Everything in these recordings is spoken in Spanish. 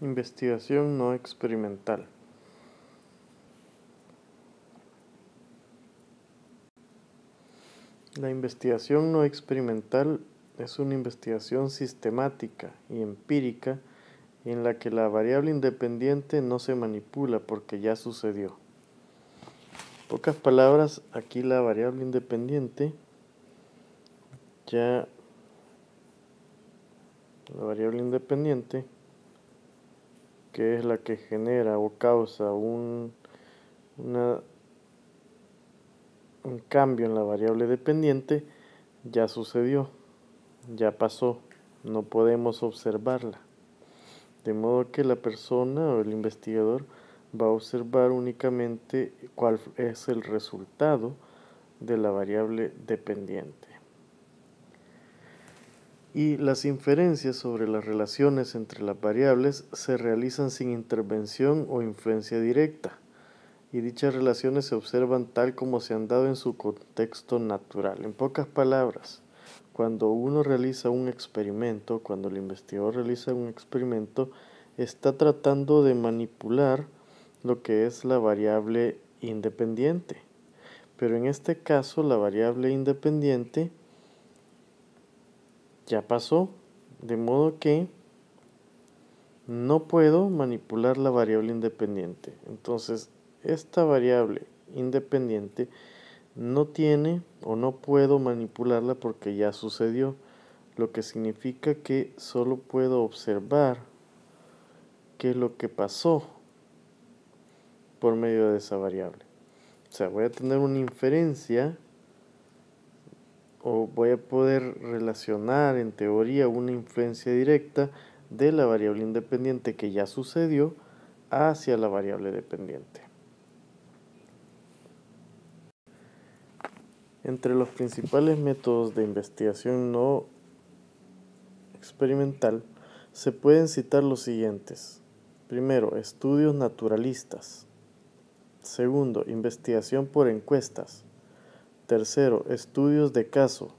Investigación no experimental. La investigación no experimental es una investigación sistemática y empírica en la que la variable independiente no se manipula porque ya sucedió. En pocas palabras, aquí la variable independiente que es la que genera o causa un cambio en la variable dependiente, ya sucedió, ya pasó, no podemos observarla. De modo que la persona o el investigador va a observar únicamente cuál es el resultado de la variable dependiente. Y las inferencias sobre las relaciones entre las variables se realizan sin intervención o influencia directa, y dichas relaciones se observan tal como se han dado en su contexto natural. En pocas palabras, cuando uno realiza un experimento, cuando el investigador realiza un experimento, está tratando de manipular lo que es la variable independiente. Pero en este caso, la variable independiente ya pasó, de modo que no puedo manipular la variable independiente. Entonces, esta variable independiente no tiene o no puedo manipularla porque ya sucedió, lo que significa que solo puedo observar qué es lo que pasó por medio de esa variable. O sea, voy a tener una inferencia o voy a poder relacionar en teoría una influencia directa de la variable independiente que ya sucedió hacia la variable dependiente. Entre los principales métodos de investigación no experimental se pueden citar los siguientes. Primero, estudios naturalistas. Segundo, investigación por encuestas. Tercero, estudios de caso.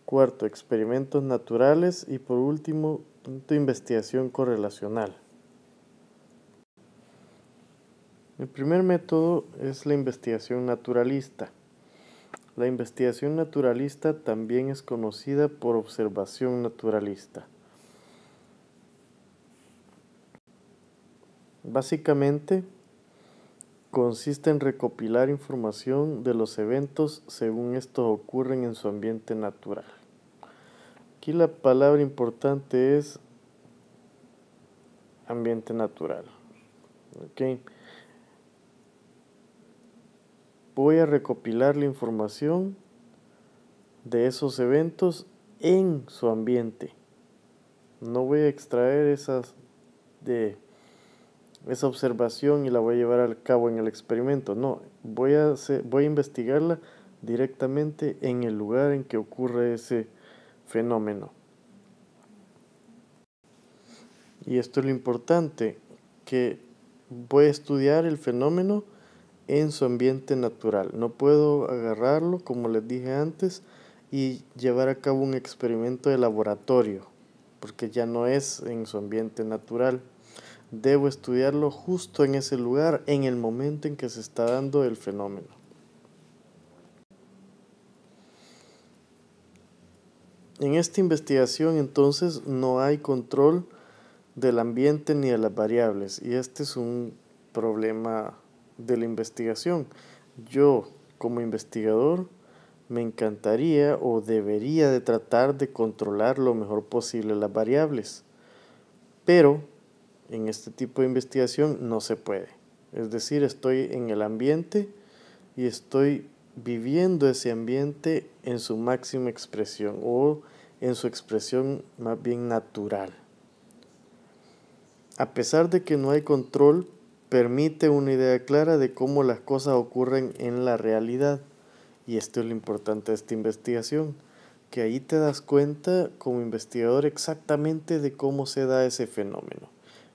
Cuarto, experimentos naturales. Y por último, investigación correlacional. El primer método es la investigación naturalista. La investigación naturalista también es conocida por observación naturalista. Básicamente, consiste en recopilar información de los eventos según estos ocurren en su ambiente natural. Aquí la palabra importante es ambiente natural. ¿Okay? Voy a recopilar la información de esos eventos en su ambiente. No voy a extraer esa observación y la voy a llevar a cabo en el experimento. No, voy a investigarla directamente en el lugar en que ocurre ese fenómeno. Y esto es lo importante, que voy a estudiar el fenómeno en su ambiente natural. No puedo agarrarlo, como les dije antes, y llevar a cabo un experimento de laboratorio, porque ya no es en su ambiente natural. Debo estudiarlo justo en ese lugar, en el momento en que se está dando el fenómeno. En esta investigación, entonces, no hay control del ambiente ni de las variables, y este es un problema de la investigación. Yo, como investigador, me encantaría o debería de tratar de controlar lo mejor posible las variables, pero en este tipo de investigación no se puede. Es decir, estoy en el ambiente y estoy viviendo ese ambiente en su máxima expresión o en su expresión más bien natural. A pesar de que no hay control, permite una idea clara de cómo las cosas ocurren en la realidad. Y esto es lo importante de esta investigación, que ahí te das cuenta como investigador exactamente de cómo se da ese fenómeno,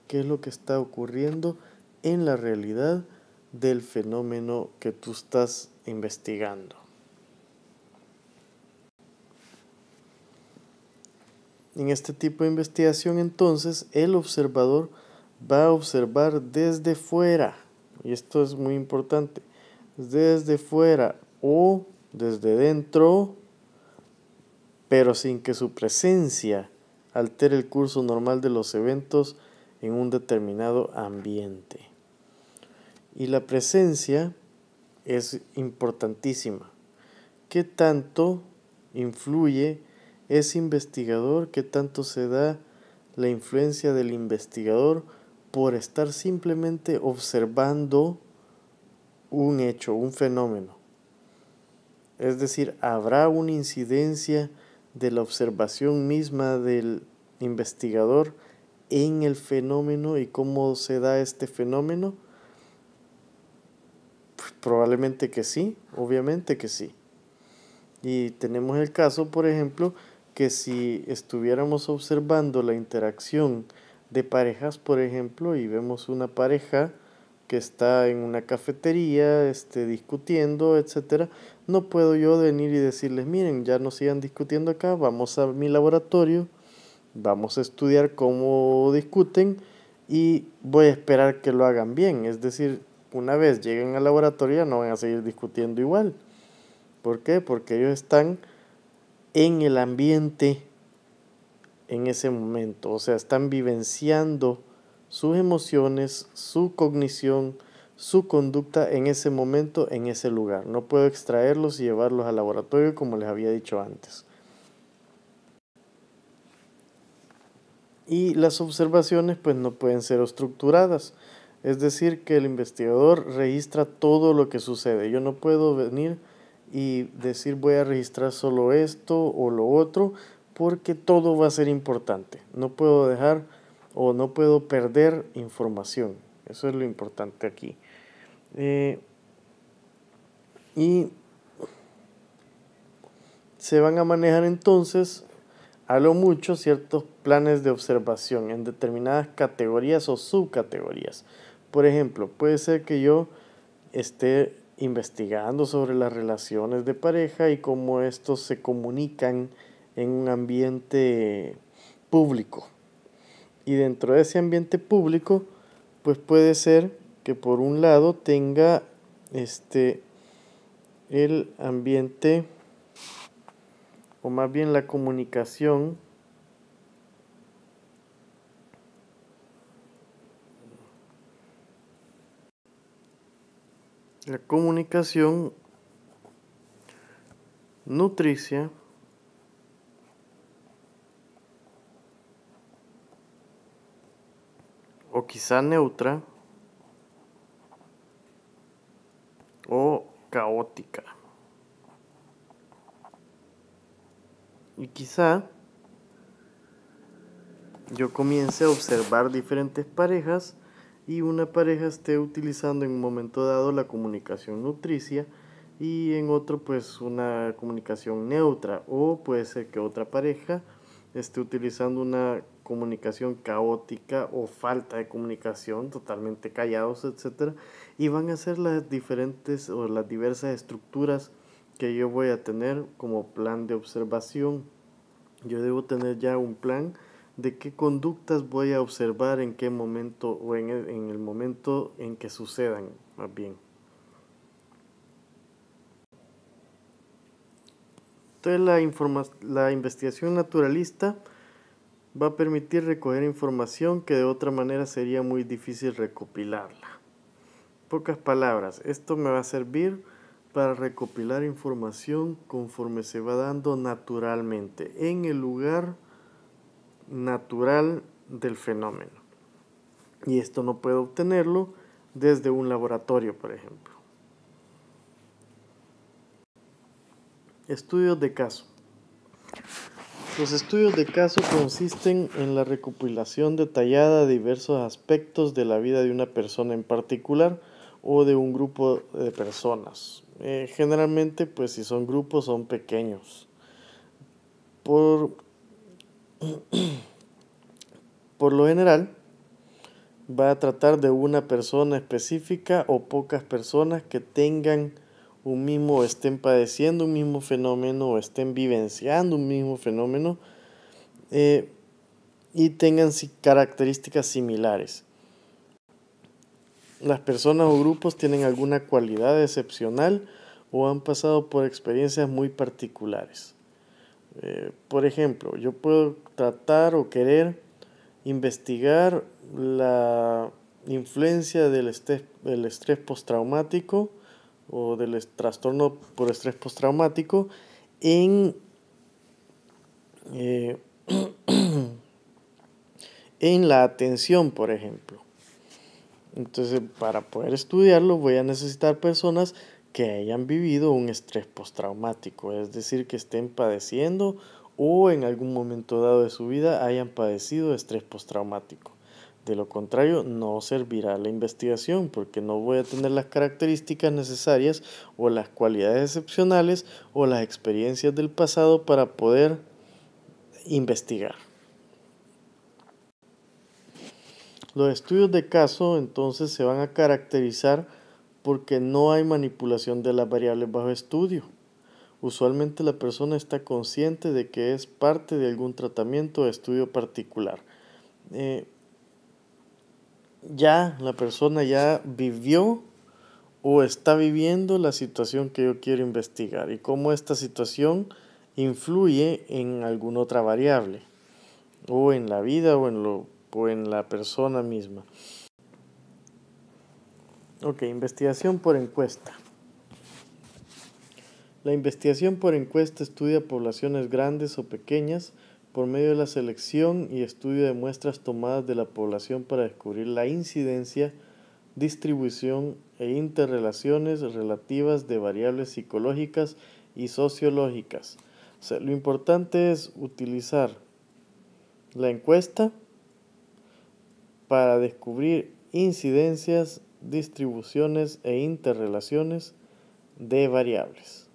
qué es lo que está ocurriendo en la realidad del fenómeno que tú estás investigando. En este tipo de investigación, entonces, el observador va a observar desde fuera, y esto es muy importante, desde fuera o desde dentro, pero sin que su presencia altere el curso normal de los eventos en un determinado ambiente. Y la presencia es importantísima. ¿Qué tanto influye ese investigador? ¿Qué tanto se da la influencia del investigador por estar simplemente observando un hecho, un fenómeno? Es decir, ¿habrá una incidencia de la observación misma del investigador en el fenómeno y cómo se da este fenómeno? Pues probablemente que sí, obviamente que sí. Y tenemos el caso, por ejemplo, que si estuviéramos observando la interacción de parejas, por ejemplo, y vemos una pareja que está en una cafetería, discutiendo, etcétera, no puedo yo venir y decirles, miren, ya no sigan discutiendo acá, vamos a mi laboratorio, vamos a estudiar cómo discuten y voy a esperar que lo hagan bien. Es decir, una vez lleguen al laboratorio no van a seguir discutiendo igual. ¿Por qué? Porque ellos están en el ambiente en ese momento, o sea, están vivenciando sus emociones, su cognición, su conducta en ese momento, en ese lugar. No puedo extraerlos y llevarlos al laboratorio como les había dicho antes. Y las observaciones pues no pueden ser estructuradas, es decir, que el investigador registra todo lo que sucede. Yo no puedo venir y decir voy a registrar solo esto o lo otro, porque todo va a ser importante. No puedo dejar o no puedo perder información. Eso es lo importante aquí. Y se van a manejar entonces a lo mucho ciertos planes de observación en determinadas categorías o subcategorías. Por ejemplo, puede ser que yo esté investigando sobre las relaciones de pareja y cómo estos se comunican en un ambiente público. Y dentro de ese ambiente público, pues puede ser que por un lado tenga el ambiente, o más bien la comunicación nutricia o quizá neutra o caótica. Y quizá yo comience a observar diferentes parejas y una pareja esté utilizando en un momento dado la comunicación nutricia y en otro pues una comunicación neutra, o puede ser que otra pareja esté utilizando una comunicación caótica o falta de comunicación, totalmente callados, etcétera, y van a ser las diferentes o las diversas estructuras que yo voy a tener como plan de observación. Yo debo tener ya un plan de qué conductas voy a observar en qué momento o en el momento en que sucedan, más bien. Entonces la investigación naturalista va a permitir recoger información que de otra manera sería muy difícil recopilarla. Pocas palabras, esto me va a servir para recopilar información conforme se va dando naturalmente, en el lugar natural del fenómeno. Y esto no puedo obtenerlo desde un laboratorio, por ejemplo. Estudios de caso. Los estudios de caso consisten en la recopilación detallada de diversos aspectos de la vida de una persona en particular o de un grupo de personas. Generalmente, pues si son grupos, son pequeños. Por lo general, va a tratar de una persona específica o pocas personas que tengan un mismo, o estén padeciendo un mismo fenómeno o estén vivenciando un mismo fenómeno y tengan características similares. Las personas o grupos tienen alguna cualidad excepcional o han pasado por experiencias muy particulares. Por ejemplo, yo puedo tratar o querer investigar la influencia del estrés postraumático o del trastorno por estrés postraumático en, eh, en la atención, por ejemplo. Entonces, para poder estudiarlo voy a necesitar personas que hayan vivido un estrés postraumático, es decir, que estén padeciendo o en algún momento dado de su vida hayan padecido estrés postraumático. De lo contrario, no servirá la investigación porque no voy a tener las características necesarias o las cualidades excepcionales o las experiencias del pasado para poder investigar. Los estudios de caso entonces se van a caracterizar porque no hay manipulación de las variables bajo estudio. Usualmente la persona está consciente de que es parte de algún tratamiento o estudio particular. La persona ya vivió o está viviendo la situación que yo quiero investigar y cómo esta situación influye en alguna otra variable o en la vida o en la persona misma. Ok, investigación por encuesta. La investigación por encuesta estudia poblaciones grandes o pequeñas por medio de la selección y estudio de muestras tomadas de la población para descubrir la incidencia, distribución e interrelaciones relativas de variables psicológicas y sociológicas. O sea, lo importante es utilizar la encuesta para descubrir incidencias, distribuciones e interrelaciones de variables.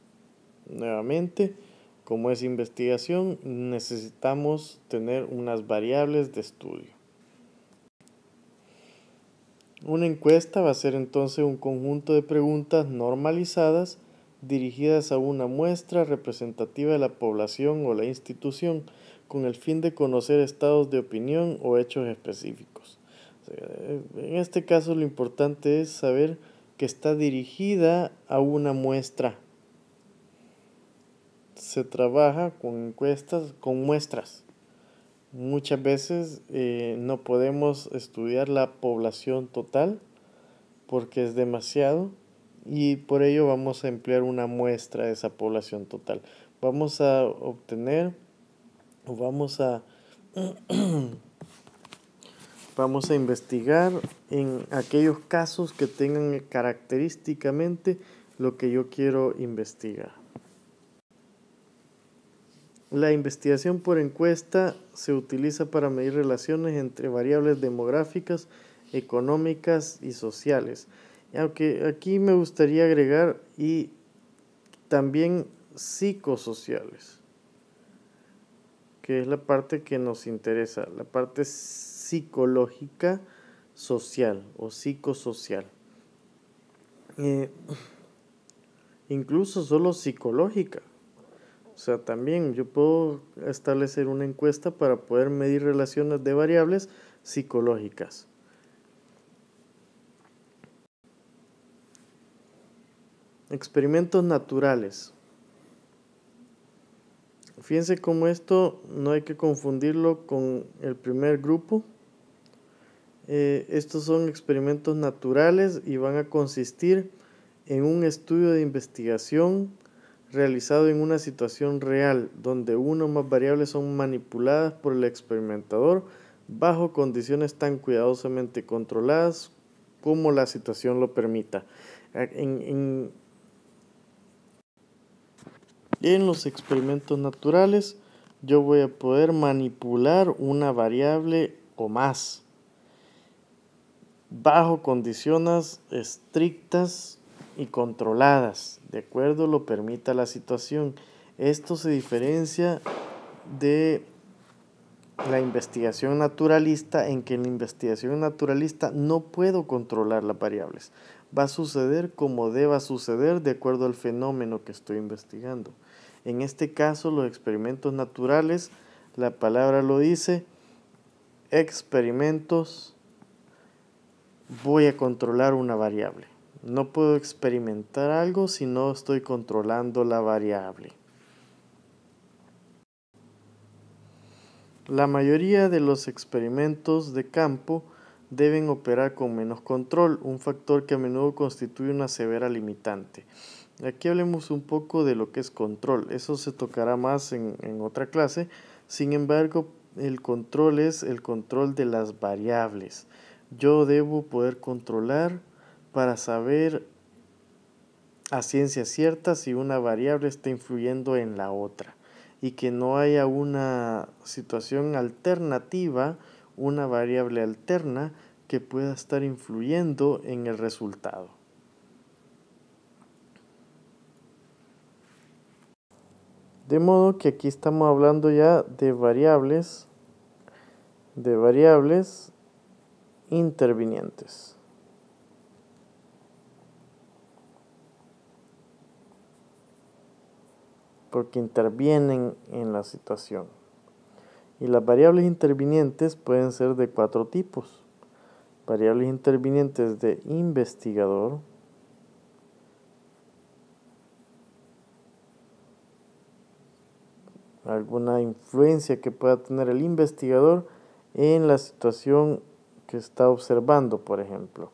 Nuevamente, como es investigación, necesitamos tener unas variables de estudio. Una encuesta va a ser entonces un conjunto de preguntas normalizadas dirigidas a una muestra representativa de la población o la institución con el fin de conocer estados de opinión o hechos específicos. En este caso lo importante es saber que está dirigida a una muestra. Se trabaja con encuestas, con muestras. Muchas veces no podemos estudiar la población total porque es demasiado y por ello vamos a emplear una muestra de esa población total. Vamos a obtener o vamos a investigar en aquellos casos que tengan característicamente lo que yo quiero investigar. La investigación por encuesta se utiliza para medir relaciones entre variables demográficas, económicas y sociales. Aunque aquí me gustaría agregar y también psicosociales, que es la parte que nos interesa, la parte psicológica social o psicosocial. Incluso solo psicológica. O sea, también yo puedo establecer una encuesta para poder medir relaciones de variables psicológicas. Experimentos naturales. Fíjense cómo esto no hay que confundirlo con el primer grupo. Estos son experimentos naturales y van a consistir en un estudio de investigación realizado en una situación real, donde una o más variables son manipuladas por el experimentador bajo condiciones tan cuidadosamente controladas como la situación lo permita. En los experimentos naturales, yo voy a poder manipular una variable o más bajo condiciones estrictas y controladas, de acuerdo lo permita la situación. Esto se diferencia de la investigación naturalista, en que en la investigación naturalista no puedo controlar las variables. Va a suceder como deba suceder de acuerdo al fenómeno que estoy investigando. En este caso, los experimentos naturales La palabra lo dice, experimentos, voy a controlar una variable. No puedo experimentar algo si no estoy controlando la variable. La mayoría de los experimentos de campo deben operar con menos control, un factor que a menudo constituye una severa limitante. Aquí hablemos un poco de lo que es control. Eso se tocará más en otra clase. Sin embargo, el control es el control de las variables. Yo debo poder controlar para saber a ciencia cierta si una variable está influyendo en la otra y que no haya una situación alternativa, una variable alterna que pueda estar influyendo en el resultado. De modo que aquí estamos hablando ya de variables intervinientes. Porque intervienen en la situación. Y las variables intervinientes pueden ser de 4 tipos. Variables intervinientes de investigador, alguna influencia que pueda tener el investigador en la situación que está observando, por ejemplo.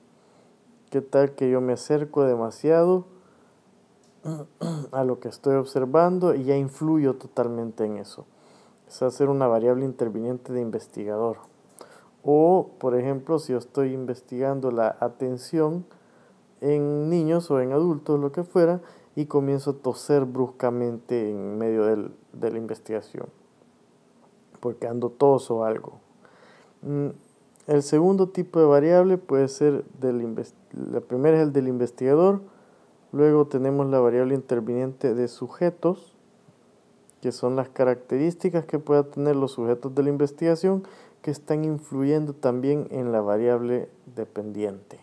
¿Qué tal que yo me acerco demasiado a lo que estoy observando y ya influyo totalmente en eso? Es hacer una variable interviniente de investigador. O, por ejemplo, si yo estoy investigando la atención en niños o en adultos, lo que fuera, y comienzo a toser bruscamente en medio de la investigación, porque ando tos o algo. El segundo tipo de variable puede ser la primera es el del investigador, luego tenemos la variable interviniente de sujetos, que son las características que puedan tener los sujetos de la investigación que están influyendo también en la variable dependiente.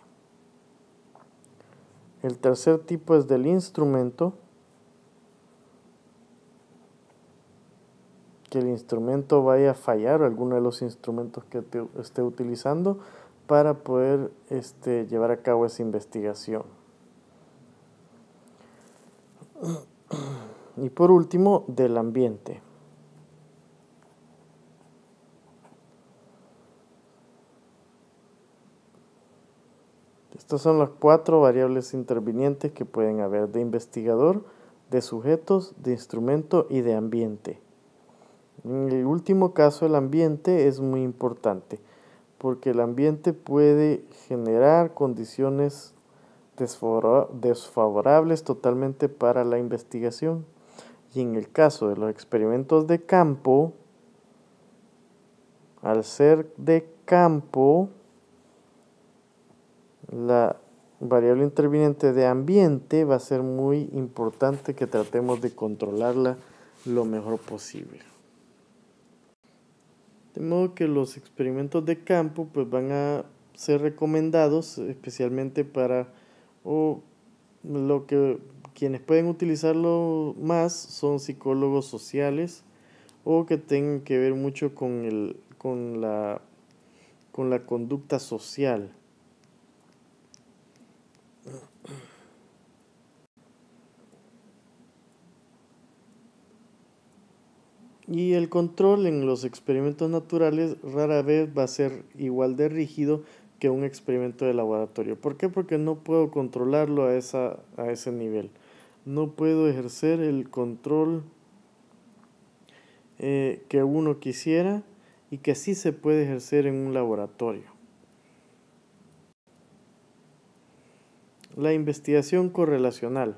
El tercer tipo es del instrumento, que el instrumento vaya a fallar, alguno de los instrumentos que esté utilizando para poder llevar a cabo esa investigación. Y por último, del ambiente. Estas son las 4 variables intervinientes que pueden haber: de investigador, de sujetos, de instrumento y de ambiente. En el último caso, el ambiente es muy importante, porque el ambiente puede generar condiciones desfavorables totalmente para la investigación. Y en el caso de los experimentos de campo, al ser de campo, la variable interviniente de ambiente va a ser muy importante que tratemos de controlarla lo mejor posible. De modo que los experimentos de campo pues van a ser recomendados especialmente para quienes pueden utilizarlo más son psicólogos sociales o que tengan que ver mucho con la conducta social. Y el control en los experimentos naturales rara vez va a ser igual de rígido que un experimento de laboratorio. ¿Por qué? Porque no puedo controlarlo a ese nivel. No puedo ejercer el control que uno quisiera y que sí se puede ejercer en un laboratorio. La investigación correlacional.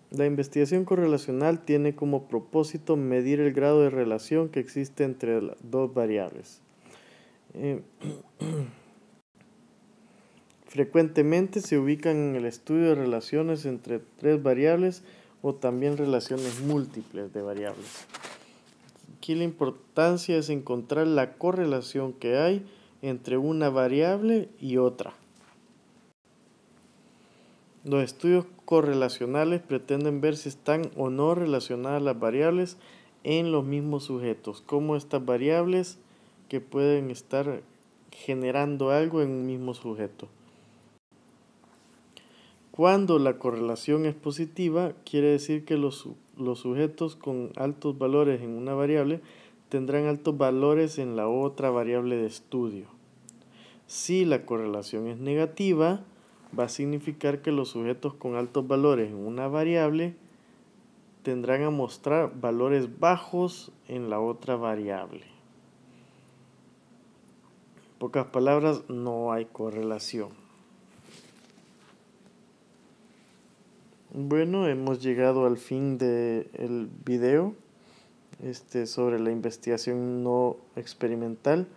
La investigación correlacional tiene como propósito medir el grado de relación que existe entre las dos variables. Frecuentemente se ubican en el estudio de relaciones entre 3 variables o también relaciones múltiples de variables. Aquí la importancia es encontrar la correlación que hay entre una variable y otra. Los estudios correlacionales pretenden ver si están o no relacionadas las variables en los mismos sujetos, como estas variables que pueden estar generando algo en un mismo sujeto. Cuando la correlación es positiva, quiere decir que los sujetos con altos valores en una variable tendrán altos valores en la otra variable de estudio. Si la correlación es negativa, va a significar que los sujetos con altos valores en una variable tendrán a mostrar valores bajos en la otra variable. En pocas palabras, no hay correlación. Bueno, hemos llegado al fin del video sobre la investigación no experimental.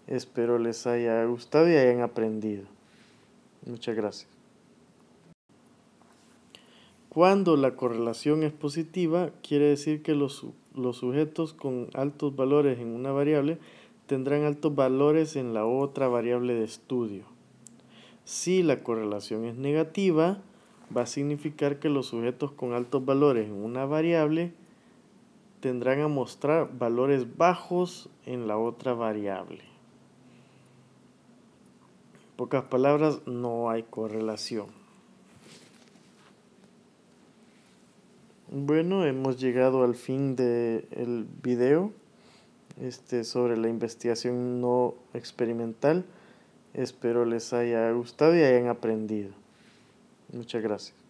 Espero les haya gustado y hayan aprendido. Muchas gracias. Cuando la correlación es positiva, quiere decir que los sujetos con altos valores en una variable tendrán altos valores en la otra variable de estudio. Si la correlación es negativa, va a significar que los sujetos con altos valores en una variable tendrán a mostrar valores bajos en la otra variable. En pocas palabras, no hay correlación. Bueno, hemos llegado al fin del video sobre la investigación no experimental. Espero les haya gustado y hayan aprendido. Muchas gracias.